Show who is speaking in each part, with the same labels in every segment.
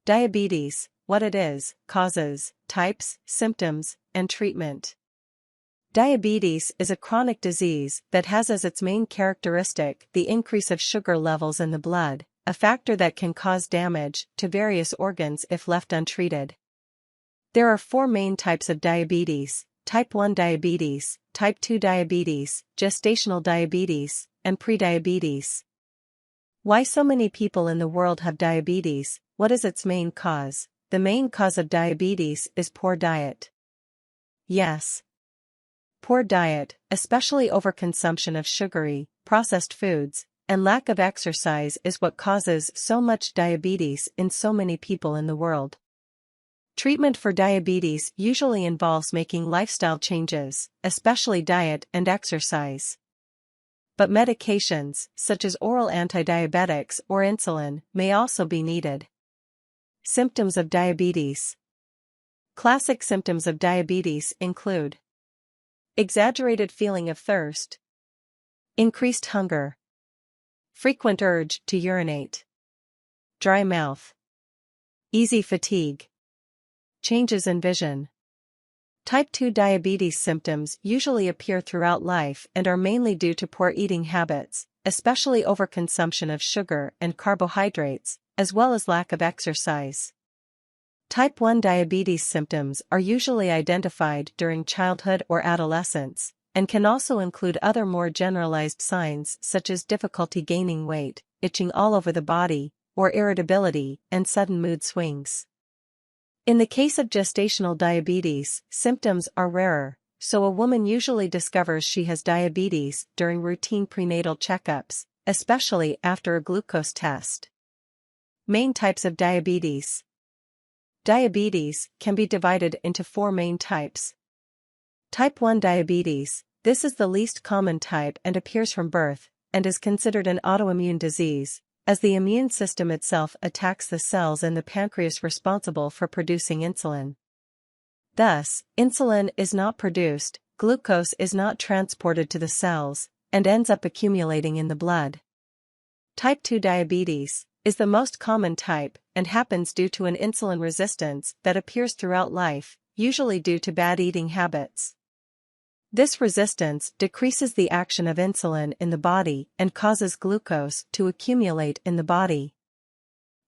Speaker 1: Diabetes: what it is, causes, types, symptoms, and treatment. Diabetes is a chronic disease that has as its main characteristic the increase of sugar levels in the blood, a factor that can cause damage to various organs if left untreated. There are four main types of diabetes: type 1 diabetes, type 2 diabetes, gestational diabetes, and prediabetes. Why so many people in the world have diabetes? What is its main cause? The main cause of diabetes is poor diet. Yes. Poor diet, especially overconsumption of sugary, processed foods, and lack of exercise is what causes so much diabetes in so many people in the world. Treatment for diabetes usually involves making lifestyle changes, especially diet and exercise. But medications, such as oral antidiabetics or insulin, may also be needed. Symptoms of diabetes. Classic symptoms of diabetes include exaggerated feeling of thirst, increased hunger, frequent urge to urinate, dry mouth, easy fatigue, changes in vision. Type 2 diabetes symptoms usually appear throughout life and are mainly due to poor eating habits, especially overconsumption of sugar and carbohydrates, as well as lack of exercise. Type 1 diabetes symptoms are usually identified during childhood or adolescence, and can also include other more generalized signs such as difficulty gaining weight, itching all over the body, or irritability and sudden mood swings. In the case of gestational diabetes, symptoms are rarer, so a woman usually discovers she has diabetes during routine prenatal checkups, especially after a glucose test. Main types of diabetes. Diabetes can be divided into four main types. Type 1 diabetes: this is the least common type and appears from birth, and is considered an autoimmune disease, as the immune system itself attacks the cells in the pancreas responsible for producing insulin. Thus, insulin is not produced, glucose is not transported to the cells, and ends up accumulating in the blood. Type 2 diabetes is the most common type and happens due to an insulin resistance that appears throughout life, usually due to bad eating habits. This resistance decreases the action of insulin in the body and causes glucose to accumulate in the body.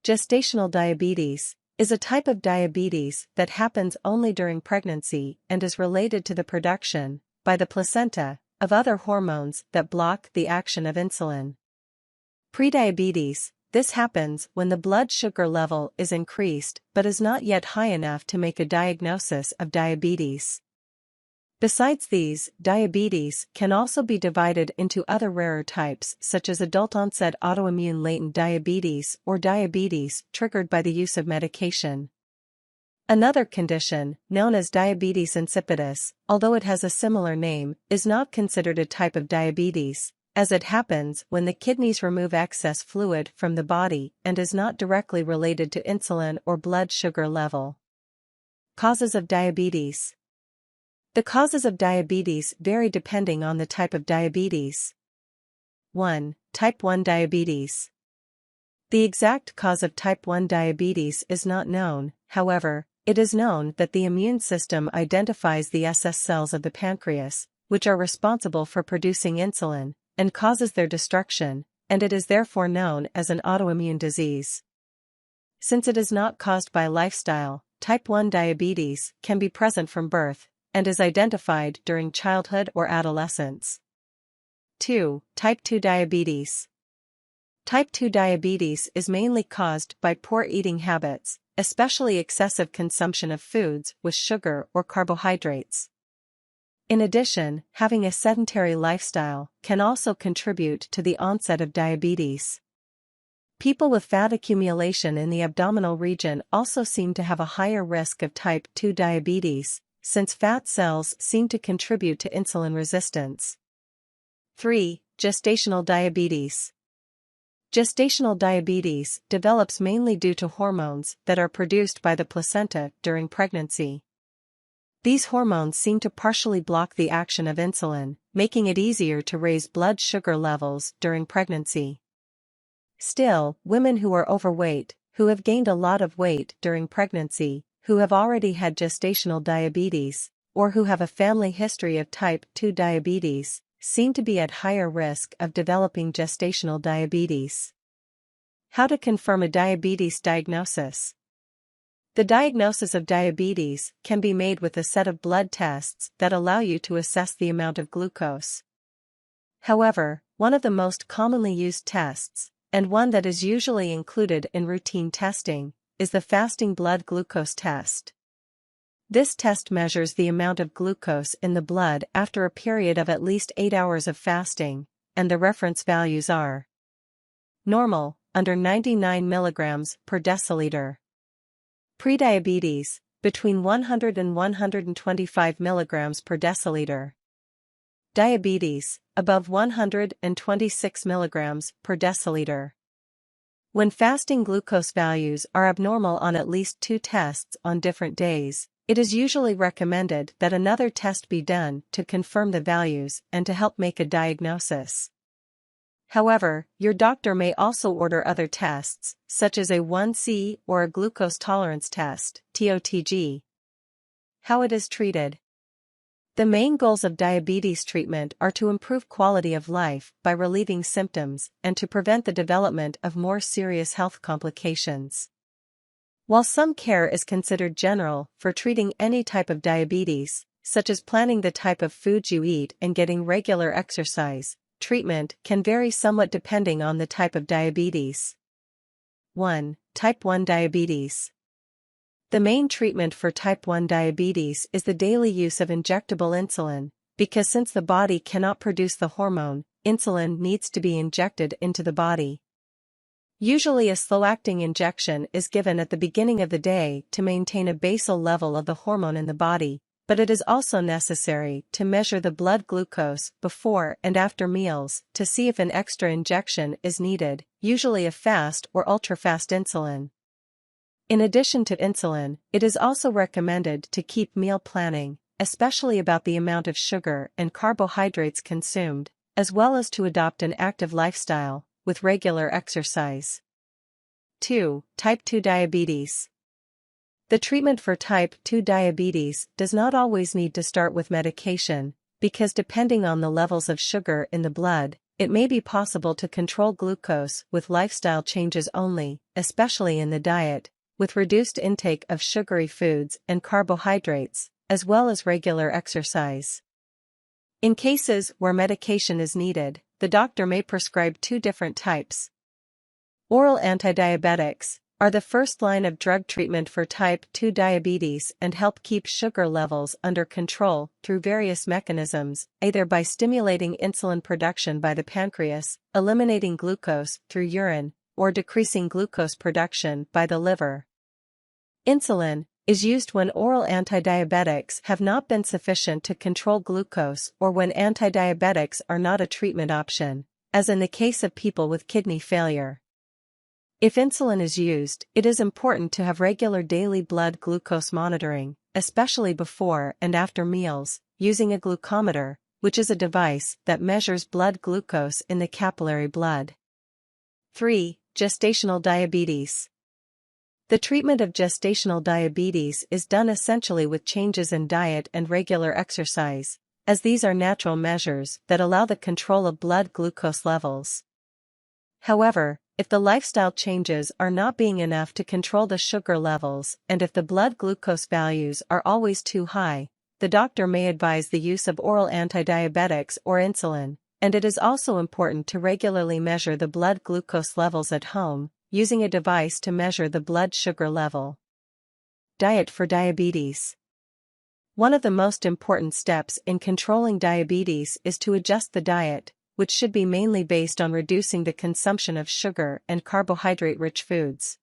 Speaker 1: Gestational diabetes is a type of diabetes that happens only during pregnancy and is related to the production, by the placenta, of other hormones that block the action of insulin. Prediabetes: this happens when the blood sugar level is increased but is not yet high enough to make a diagnosis of diabetes. Besides these, diabetes can also be divided into other rarer types such as adult-onset autoimmune latent diabetes or diabetes triggered by the use of medication. Another condition, known as diabetes insipidus, although it has a similar name, is not considered a type of diabetes, as it happens when the kidneys remove excess fluid from the body and is not directly related to insulin or blood sugar level. Causes of diabetes. The causes of diabetes vary depending on the type of diabetes. 1. Type 1 diabetes. The exact cause of type 1 diabetes is not known, however, it is known that the immune system identifies the SS cells of the pancreas, which are responsible for producing insulin, and causes their destruction, and it is therefore known as an autoimmune disease. Since it is not caused by lifestyle, type 1 diabetes can be present from birth, and is identified during childhood or adolescence. 2. Type 2 diabetes. Type 2 diabetes is mainly caused by poor eating habits, especially excessive consumption of foods with sugar or carbohydrates. In addition, having a sedentary lifestyle can also contribute to the onset of diabetes. People with fat accumulation in the abdominal region also seem to have a higher risk of type 2 diabetes, since fat cells seem to contribute to insulin resistance. 3. Gestational diabetes. Gestational diabetes develops mainly due to hormones that are produced by the placenta during pregnancy. These hormones seem to partially block the action of insulin, making it easier to raise blood sugar levels during pregnancy. Still, women who are overweight, who have gained a lot of weight during pregnancy, who have already had gestational diabetes, or who have a family history of type 2 diabetes, seem to be at higher risk of developing gestational diabetes. How to confirm a diabetes diagnosis? The diagnosis of diabetes can be made with a set of blood tests that allow you to assess the amount of glucose. However, one of the most commonly used tests, and one that is usually included in routine testing, is the fasting blood glucose test. This test measures the amount of glucose in the blood after a period of at least 8 hours of fasting, and the reference values are normal, under 99 mg per deciliter. Prediabetes, between 100 and 125 mg per deciliter. Diabetes, above 126 mg per deciliter. When fasting glucose values are abnormal on at least 2 tests on different days, it is usually recommended that another test be done to confirm the values and to help make a diagnosis. However, your doctor may also order other tests, such as a 1C or a glucose tolerance test, TOTG. How it is treated. The main goals of diabetes treatment are to improve quality of life by relieving symptoms and to prevent the development of more serious health complications. While some care is considered general for treating any type of diabetes, such as planning the type of foods you eat and getting regular exercise, treatment can vary somewhat depending on the type of diabetes. 1. Type 1 diabetes. The main treatment for type 1 diabetes is the daily use of injectable insulin, because since the body cannot produce the hormone, insulin needs to be injected into the body. Usually a slow-acting injection is given at the beginning of the day to maintain a basal level of the hormone in the body, but it is also necessary to measure the blood glucose before and after meals to see if an extra injection is needed, usually a fast or ultra-fast insulin. In addition to insulin, it is also recommended to keep meal planning, especially about the amount of sugar and carbohydrates consumed, as well as to adopt an active lifestyle, with regular exercise. 2. Type 2 diabetes. The treatment for type 2 diabetes does not always need to start with medication, because depending on the levels of sugar in the blood, it may be possible to control glucose with lifestyle changes only, especially in the diet, with reduced intake of sugary foods and carbohydrates, as well as regular exercise. In cases where medication is needed, the doctor may prescribe 2 different types. Oral antidiabetics are the first line of drug treatment for type 2 diabetes and help keep sugar levels under control through various mechanisms, either by stimulating insulin production by the pancreas, eliminating glucose through urine, or decreasing glucose production by the liver. Insulin is used when oral antidiabetics have not been sufficient to control glucose or when antidiabetics are not a treatment option, as in the case of people with kidney failure. If insulin is used, it is important to have regular daily blood glucose monitoring, especially before and after meals, using a glucometer, which is a device that measures blood glucose in the capillary blood. 3. Gestational diabetes. The treatment of gestational diabetes is done essentially with changes in diet and regular exercise, as these are natural measures that allow the control of blood glucose levels. However, if the lifestyle changes are not being enough to control the sugar levels and if the blood glucose values are always too high, the doctor may advise the use of oral antidiabetics or insulin, and it is also important to regularly measure the blood glucose levels at home, using a device to measure the blood sugar level. Diet for diabetes. One of the most important steps in controlling diabetes is to adjust the diet, which should be mainly based on reducing the consumption of sugar and carbohydrate-rich foods.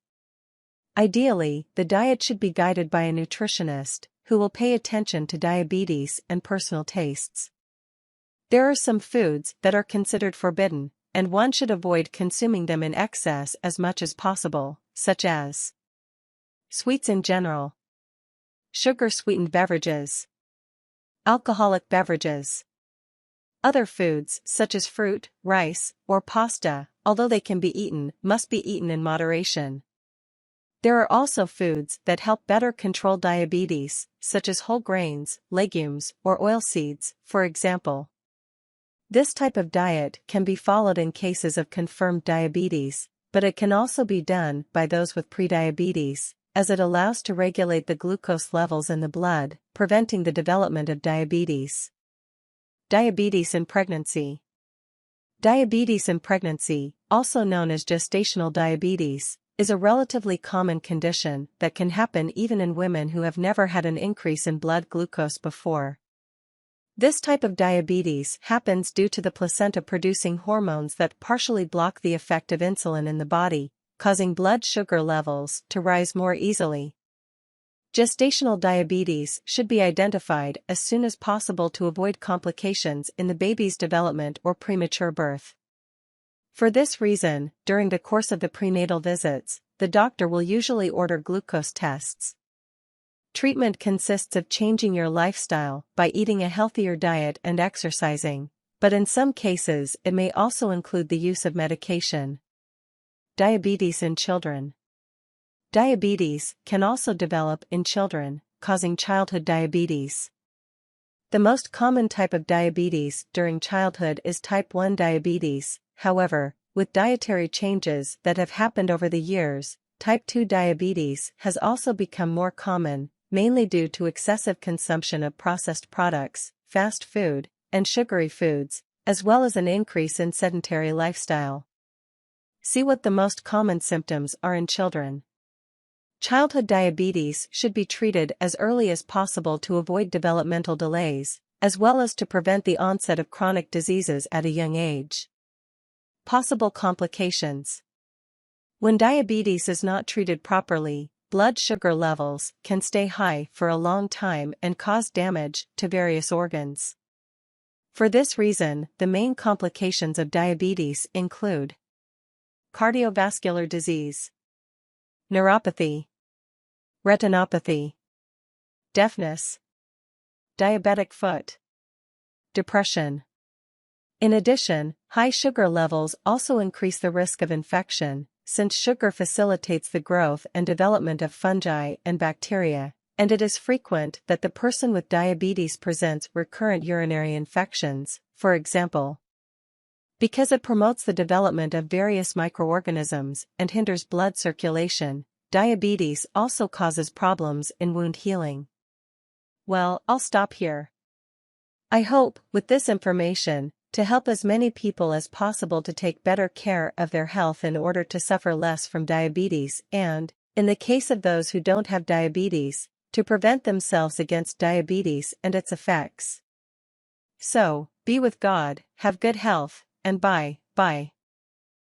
Speaker 1: Ideally, the diet should be guided by a nutritionist, who will pay attention to diabetes and personal tastes. There are some foods that are considered forbidden, and one should avoid consuming them in excess as much as possible, such as sweets in general, sugar-sweetened beverages, alcoholic beverages. Other foods, such as fruit, rice, or pasta, although they can be eaten, must be eaten in moderation. There are also foods that help better control diabetes, such as whole grains, legumes, or oilseeds, for example. This type of diet can be followed in cases of confirmed diabetes, but it can also be done by those with prediabetes, as it allows to regulate the glucose levels in the blood, preventing the development of diabetes. Diabetes in pregnancy. Diabetes in pregnancy, also known as gestational diabetes, is a relatively common condition that can happen even in women who have never had an increase in blood glucose before. This type of diabetes happens due to the placenta producing hormones that partially block the effect of insulin in the body, causing blood sugar levels to rise more easily. Gestational diabetes should be identified as soon as possible to avoid complications in the baby's development or premature birth. For this reason, during the course of the prenatal visits, the doctor will usually order glucose tests. Treatment consists of changing your lifestyle by eating a healthier diet and exercising, but in some cases it may also include the use of medication. Diabetes in children. Diabetes can also develop in children, causing childhood diabetes. The most common type of diabetes during childhood is type 1 diabetes. However, with dietary changes that have happened over the years, type 2 diabetes has also become more common, mainly due to excessive consumption of processed products, fast food, and sugary foods, as well as an increase in sedentary lifestyle. See what the most common symptoms are in children. Childhood diabetes should be treated as early as possible to avoid developmental delays, as well as to prevent the onset of chronic diseases at a young age. Possible complications. When diabetes is not treated properly, blood sugar levels can stay high for a long time and cause damage to various organs. For this reason, the main complications of diabetes include cardiovascular disease, neuropathy, retinopathy, deafness, diabetic foot, depression. In addition, high sugar levels also increase the risk of infection, since sugar facilitates the growth and development of fungi and bacteria, and it is frequent that the person with diabetes presents recurrent urinary infections, for example. Because it promotes the development of various microorganisms and hinders blood circulation, diabetes also causes problems in wound healing. Well, I'll stop here. I hope, with this information, to help as many people as possible to take better care of their health in order to suffer less from diabetes and, in the case of those who don't have diabetes, to prevent themselves against diabetes and its effects. So, be with God, have good health, and bye.